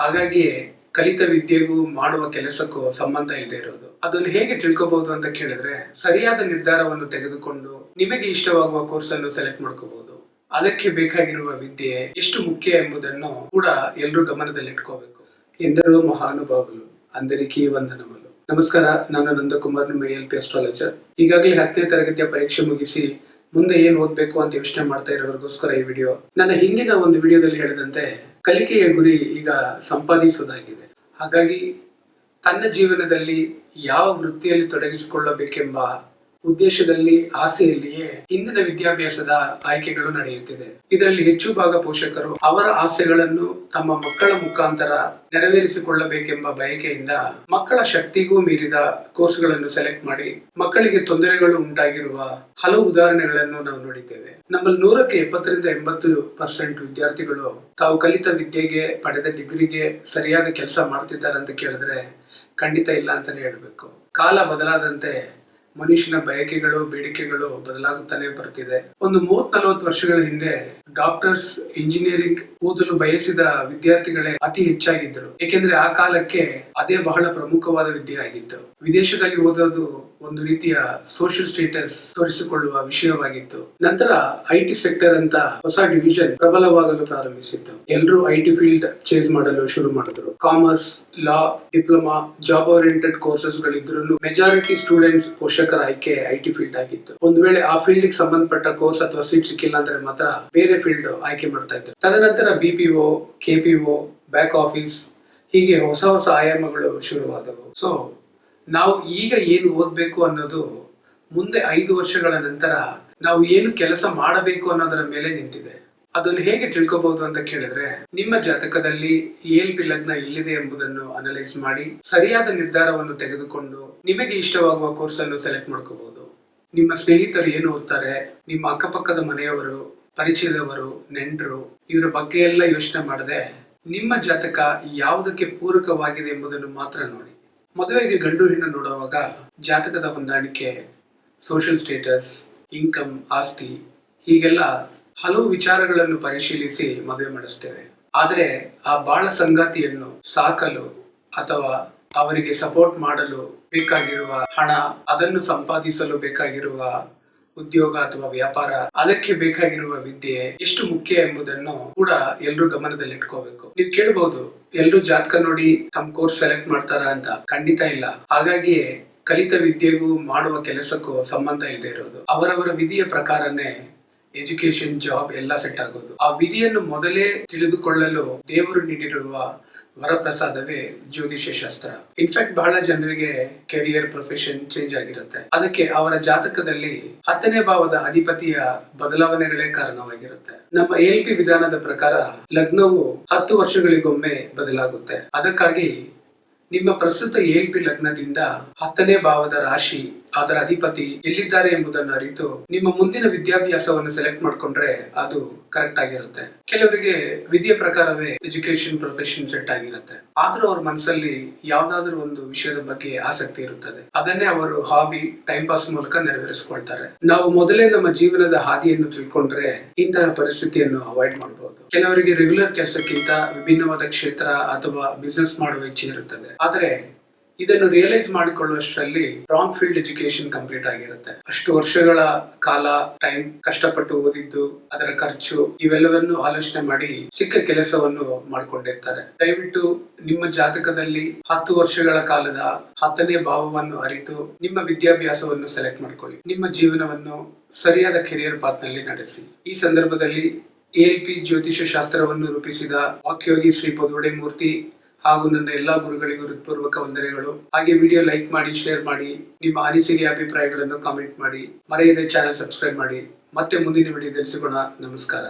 ಹಾಗಾಗಿಯೇ ಕಲಿತ ವಿದ್ಯೆಗೂ ಮಾಡುವ ಕೆಲಸಕ್ಕೂ ಸಂಬಂಧ ಇಲ್ಲದೆ ಇರೋದು. ಅದನ್ನು ಹೇಗೆ ತಿಳ್ಕೋಬಹುದು ಅಂತ ಕೇಳಿದ್ರೆ, ಸರಿಯಾದ ನಿರ್ಧಾರವನ್ನು ತೆಗೆದುಕೊಂಡು ನಿಮಗೆ ಇಷ್ಟವಾಗುವ ಕೋರ್ಸ್ ಅನ್ನು ಸೆಲೆಕ್ಟ್ ಮಾಡ್ಕೋಬಹುದು. ಅದಕ್ಕೆ ಬೇಕಾಗಿರುವ ವಿದ್ಯೆ ಎಷ್ಟು ಮುಖ್ಯ ಎಂಬುದನ್ನು ಕೂಡ ಎಲ್ಲರೂ ಗಮನದಲ್ಲಿಟ್ಕೋಬೇಕು ಎಂದರು ಮಹಾನುಭಾವುಲು. అందరికీ ವಂದನಗಳು. ನಮಸ್ಕಾರ, ನಾನು ನಂದಕುಮಾರ್, ನಿಮ್ಮ LP ಅಸ್ಟ್ರಾಲಜರ್. ಈಗಾಗಲೇ 10ನೇ ತರಗತಿಯ ಪರೀಕ್ಷೆ ಮುಗಿಸಿ ಮುಂದೆ ಏನ್ ಓದ್ಬೇಕು ಅಂತ ಯೋಚನೆ ಮಾಡ್ತಾ ಇರೋರಿಗೋಸ್ಕರ ಈ ವಿಡಿಯೋ. ನನ್ನ ಹಿಂದಿನ ಒಂದು ವಿಡಿಯೋದಲ್ಲಿ ಹೇಳಿದಂತೆ ಕಲಿಕೆಯ ಗುರಿ ಈಗ ಸಂಪಾದಿಸುವುದಾಗಿದೆ. ಹಾಗಾಗಿ ತನ್ನ ಜೀವನದಲ್ಲಿ ಯಾವ ವೃತ್ತಿಯಲ್ಲಿ ತೊಡಗಿಸಿಕೊಳ್ಳಬೇಕೆಂಬ ಉದ್ದೇಶದಲ್ಲಿ, ಆಸೆಯಲ್ಲಿಯೇ ಇಂದಿನ ವಿದ್ಯಾಭ್ಯಾಸದ ಆಯ್ಕೆಗಳು ನಡೆಯುತ್ತಿದೆ. ಇದರಲ್ಲಿ ಹೆಚ್ಚು ಭಾಗ ಪೋಷಕರು ಅವರ ಆಸೆಗಳನ್ನು ತಮ್ಮ ಮಕ್ಕಳ ಮುಖಾಂತರ ನೆರವೇರಿಸಿಕೊಳ್ಳಬೇಕೆಂಬ ಬಯಕೆಯಿಂದ ಮಕ್ಕಳ ಶಕ್ತಿಗೂ ಮೀರಿದ ಕೋರ್ಸ್ಗಳನ್ನು ಸೆಲೆಕ್ಟ್ ಮಾಡಿ ಮಕ್ಕಳಿಗೆ ತೊಂದರೆಗಳು ಉಂಟಾಗಿರುವ ಹಲವು ಉದಾಹರಣೆಗಳನ್ನು ನಾವು ನೋಡಿದ್ದೇವೆ. ನಮ್ಮಲ್ಲಿ 100ಕ್ಕೆ 70ರಿಂದ 80% ವಿದ್ಯಾರ್ಥಿಗಳು ತಾವು ಕಲಿತ ವಿದ್ಯೆಗೆ, ಪಡೆದ ಡಿಗ್ರಿಗೆ ಸರಿಯಾದ ಕೆಲಸ ಮಾಡ್ತಿದ್ದಾರೆ ಅಂತ ಕೇಳಿದ್ರೆ ಖಂಡಿತ ಇಲ್ಲ ಅಂತಾನೆ ಹೇಳ್ಬೇಕು. ಕಾಲ ಬದಲಾದಂತೆ ಮನುಷ್ಯನ ಬಯಕೆಗಳು, ಬೇಡಿಕೆಗಳು ಬದಲಾಗುತ್ತಾನೆ ಬರ್ತಿದೆ. ಒಂದು 30-40 ವರ್ಷಗಳ ಹಿಂದೆ ಡಾಕ್ಟರ್ಸ್, ಇಂಜಿನಿಯರಿಂಗ್ ಓದಲು ಬಯಸಿದ ವಿದ್ಯಾರ್ಥಿಗಳೇ ಅತಿ ಹೆಚ್ಚಾಗಿದ್ದರು. ಏಕೆಂದ್ರೆ ಆ ಕಾಲಕ್ಕೆ ಅದೇ ಬಹಳ ಪ್ರಮುಖವಾದ ವಿದ್ಯೆ ಆಗಿತ್ತು. ವಿದೇಶದಲ್ಲಿ ಓದೋದು ಒಂದು ರೀತಿಯ ಸೋಷಿಯಲ್ ಸ್ಟೇಟಸ್ ತೋರಿಸಿಕೊಳ್ಳುವ ವಿಷಯವಾಗಿತ್ತು. ನಂತರ IT ಸೆಕ್ಟರ್ ಅಂತ ಹೊಸ ಡಿವಿಷನ್ ಪ್ರಬಲವಾಗಲು ಪ್ರಾರಂಭಿಸಿತ್ತು. ಎಲ್ಲರೂ IT ಫೀಲ್ಡ್ ಚೇಸ್ ಮಾಡಲು ಶುರು ಮಾಡಿದ್ರು. Commerce, law, diploma, job oriented courses ಗಳಿದ್ರು ಮೆಜಾರಿಟಿ ಸ್ಟೂಡೆಂಟ್ಸ್ ಪೋಷಕರ ಆಯ್ಕೆ IT ಫೀಲ್ಡ್ ಆಗಿತ್ತು. ಒಂದು ವೇಳೆ ಆ ಫೀಲ್ಡ್ ಗೆ ಸಂಬಂಧಪಟ್ಟ ಕೋರ್ಸ್ ಅಥವಾ ಸೀಟ್ ಸಿಕ್ಕಿಲ್ಲ ಅಂದ್ರೆ ಮಾತ್ರ ಬೇರೆ ಫೀಲ್ಡ್ ಆಯ್ಕೆ ಮಾಡ್ತಾ ಇದ್ರು. ತದನಂತರ BPO, KPO, ಬ್ಯಾಕ್ ಆಫೀಸ್, ಹೀಗೆ ಹೊಸ ಹೊಸ ಆಯಾಮಗಳು ಶುರುವಾದವು. ಸೊ ನಾವು ಈಗ ಏನು ಓದ್ಬೇಕು ಅನ್ನೋದು ಮುಂದೆ 5 ವರ್ಷಗಳ ನಂತರ ನಾವು ಏನು ಕೆಲಸ ಮಾಡಬೇಕು ಅನ್ನೋದರ ಮೇಲೆ ನಿಂತಿದೆ. ಅದನ್ನು ಹೇಗೆ ತಿಳ್ಕೋಬಹುದು ಅಂತ ಕೇಳಿದ್ರೆ, ನಿಮ್ಮ ಜಾತಕದಲ್ಲಿ LP ಲಗ್ನ ಇಲ್ಲಿದೆ ಎಂಬುದನ್ನು ಅನಲೈಸ್ ಮಾಡಿ ಸರಿಯಾದ ನಿರ್ಧಾರವನ್ನು ತೆಗೆದುಕೊಂಡು ನಿಮಗೆ ಇಷ್ಟವಾಗುವ ಕೋರ್ಸ್ ಅನ್ನು ಸೆಲೆಕ್ಟ್ ಮಾಡ್ಕೋಬಹುದು. ನಿಮ್ಮ ಸ್ನೇಹಿತರು ಏನು ಓದ್ತಾರೆ, ನಿಮ್ಮ ಅಕ್ಕಪಕ್ಕದ ಮನೆಯವರು, ಪರಿಚಯದವರು, ನೆಂಟರು, ಇವರ ಬಗ್ಗೆ ಎಲ್ಲ ಯೋಚನೆ ಮಾಡದೆ ನಿಮ್ಮ ಜಾತಕ ಯಾವುದಕ್ಕೆ ಪೂರಕವಾಗಿದೆ ಎಂಬುದನ್ನು ಮಾತ್ರ ನೋಡಿ. ಮದುವೆಗೆ ಗಂಡು ಹೆಣ್ಣು ನೋಡುವಾಗ ಜಾತಕದ ಹೊಂದಾಣಿಕೆ, ಸೋಷಿಯಲ್ ಸ್ಟೇಟಸ್, ಇನ್ಕಮ್, ಆಸ್ತಿ, ಹೀಗೆಲ್ಲ ಹಲವು ವಿಚಾರಗಳನ್ನು ಪರಿಶೀಲಿಸಿ ಮದುವೆ ಮಾಡಿಸ್ತೇವೆ. ಆದರೆ ಆ ಬಾಳ ಸಂಗಾತಿಯನ್ನು ಸಾಕಲು ಅಥವಾ ಅವರಿಗೆ ಸಪೋರ್ಟ್ ಮಾಡಲು ಬೇಕಾಗಿರುವ ಹಣ, ಅದನ್ನು ಸಂಪಾದಿಸಲು ಬೇಕಾಗಿರುವ ಉದ್ಯೋಗ ಅಥವಾ ವ್ಯಾಪಾರ, ಅದಕ್ಕೆ ಬೇಕಾಗಿರುವ ವಿದ್ಯೆ ಎಷ್ಟು ಮುಖ್ಯ ಎಂಬುದನ್ನು ಕೂಡ ಎಲ್ಲರೂ ಗಮನದಲ್ಲಿಟ್ಕೋಬೇಕು. ನೀವು ಕೇಳಬಹುದು, ಎಲ್ಲರೂ ಜಾತಕ ನೋಡಿ ತಮ್ಮ ಕೋರ್ಸ್ ಸೆಲೆಕ್ಟ್ ಮಾಡ್ತಾರ ಅಂತ. ಖಂಡಿತ ಇಲ್ಲ. ಹಾಗಾಗಿಯೇ ಕಲಿತ ವಿದ್ಯೆಗೂ ಮಾಡುವ ಕೆಲಸಕ್ಕೂ ಸಂಬಂಧ ಇಲ್ಲದೆ ಇರೋದು. ಅವರವರ ವಿಧಿಯ ಪ್ರಕಾರನೇ ಎಜುಕೇಶನ್, ಜಾಬ್ ಎಲ್ಲ ಸೆಟ್ ಆಗೋದು. ಆ ವಿಧಿಯನ್ನು ಮೊದಲೇ ತಿಳಿದುಕೊಳ್ಳಲು ದೇವರು ನೀಡಿರುವ ವರಪ್ರಸಾದವೇ ಜ್ಯೋತಿಷ್ಯ ಶಾಸ್ತ್ರ. ಇನ್ಫ್ಯಾಕ್ಟ್ ಬಹಳ ಜನರಿಗೆ ಕೆರಿಯರ್, ಪ್ರೊಫೆಷನ್ ಚೇಂಜ್ ಆಗಿರುತ್ತೆ. ಅದಕ್ಕೆ ಅವರ ಜಾತಕದಲ್ಲಿ 10ನೇ ಭಾವದ ಅಧಿಪತಿಯ ಬದಲಾವಣೆಗಳೇ ಕಾರಣವಾಗಿರುತ್ತೆ. ನಮ್ಮ LP ವಿಧಾನದ ಪ್ರಕಾರ ಲಗ್ನವು 10 ವರ್ಷಗಳಿಗೊಮ್ಮೆ ಬದಲಾಗುತ್ತೆ. ಅದಕ್ಕಾಗಿ ನಿಮ್ಮ ಪ್ರಸ್ತುತ LP ಲಗ್ನದಿಂದ 10ನೇ ಭಾವದ ರಾಶಿ, ಅದರ ಅಧಿಪತಿ ಎಲ್ಲಿದ್ದಾರೆ ಎಂಬುದನ್ನು ಅರಿತು ನಿಮ್ಮ ಮುಂದಿನ ವಿದ್ಯಾಭ್ಯಾಸವನ್ನು ಸೆಲೆಕ್ಟ್ ಮಾಡ್ಕೊಂಡ್ರೆ ಅದು ಕರೆಕ್ಟ್ ಆಗಿರುತ್ತೆ. ಕೆಲವರಿಗೆ ವಿಧಿಯ ಪ್ರಕಾರವೇ ಎಜುಕೇಶನ್, ಪ್ರೊಫೆಷನ್ ಸೆಟ್ ಆಗಿರುತ್ತೆ. ಆದ್ರೂ ಅವ್ರ ಮನಸ್ಸಲ್ಲಿ ಯಾವ್ದಾದ್ರು ಒಂದು ವಿಷಯದ ಬಗ್ಗೆ ಆಸಕ್ತಿ ಇರುತ್ತದೆ. ಅದನ್ನೇ ಅವರು ಹಾಬಿ, ಟೈಮ್ ಪಾಸ್ ಮೂಲಕ ನೆರವೇರಿಸಿಕೊಳ್ತಾರೆ. ನಾವು ಮೊದಲೇ ನಮ್ಮ ಜೀವನದ ಹಾದಿಯನ್ನು ತಿಳ್ಕೊಂಡ್ರೆ ಇಂತಹ ಪರಿಸ್ಥಿತಿಯನ್ನು ಅವಾಯ್ಡ್ ಮಾಡಬಹುದು. ಕೆಲವರಿಗೆ ರೆಗ್ಯುಲರ್ ಕೆಲಸಕ್ಕಿಂತ ವಿಭಿನ್ನವಾದ ಕ್ಷೇತ್ರ ಅಥವಾ ಬಿಸಿನೆಸ್ ಮಾಡುವ ಇಚ್ಛೆ ಇರುತ್ತದೆ. ಆದರೆ ಇದನ್ನು ರಿಯಲೈಸ್ ಮಾಡಿಕೊಳ್ಳುವಷ್ಟರಲ್ಲಿ ರಾಂಗ್ ಫೀಲ್ಡ್ ಎಜುಕೇಶನ್ ಕಂಪ್ಲೀಟ್ ಆಗಿರುತ್ತೆ. ಅಷ್ಟು ವರ್ಷಗಳ ಕಾಲ ಟೈಮ್ ಕಷ್ಟಪಟ್ಟು ಓದಿದ್ದು, ಅದರ ಖರ್ಚು, ಇವೆಲ್ಲವನ್ನು ಆಲೋಚನೆ ಮಾಡಿ ಸಿಕ್ಕ ಕೆಲಸವನ್ನು ಮಾಡ್ಕೊಂಡಿರ್ತಾರೆ. ದಯವಿಟ್ಟು ನಿಮ್ಮ ಜಾತಕದಲ್ಲಿ 10 ವರ್ಷಗಳ ಕಾಲದ 10ನೇ ಭಾವವನ್ನು ಅರಿತು ನಿಮ್ಮ ವಿದ್ಯಾಭ್ಯಾಸವನ್ನು ಸೆಲೆಕ್ಟ್ ಮಾಡ್ಕೊಳ್ಳಿ. ನಿಮ್ಮ ಜೀವನವನ್ನು ಸರಿಯಾದ ಕೆರಿಯರ್ ಪಾತ್ ನಲ್ಲಿ ನಡೆಸಿ. ಈ ಸಂದರ್ಭದಲ್ಲಿ LP ಜ್ಯೋತಿಷ್ಯ ಶಾಸ್ತ್ರವನ್ನು ರೂಪಿಸಿದ ವಾಕ್ಯೋಗಿ ಶ್ರೀ ಪದುವಡೆ ಮೂರ್ತಿ ಹಾಗೂ ನನ್ನ ಎಲ್ಲಾ ಗುರುಗಳಿಗೂ ಹೃತ್ಪೂರ್ವಕ ವಂದನೆಗಳು. ಹಾಗೆ ವಿಡಿಯೋ ಲೈಕ್ ಮಾಡಿ, ಶೇರ್ ಮಾಡಿ, ನಿಮ್ಮ ಅನಿಸಿಕೆ, ಅಭಿಪ್ರಾಯಗಳನ್ನು ಕಾಮೆಂಟ್ ಮಾಡಿ, ಮರೆಯದೆ ಚಾನೆಲ್ ಸಬ್ಸ್ಕ್ರೈಬ್ ಮಾಡಿ. ಮತ್ತೆ ಮುಂದಿನ ವಿಡಿಯೋದಲ್ಲಿ ಸಿಗೋಣ. ನಮಸ್ಕಾರ.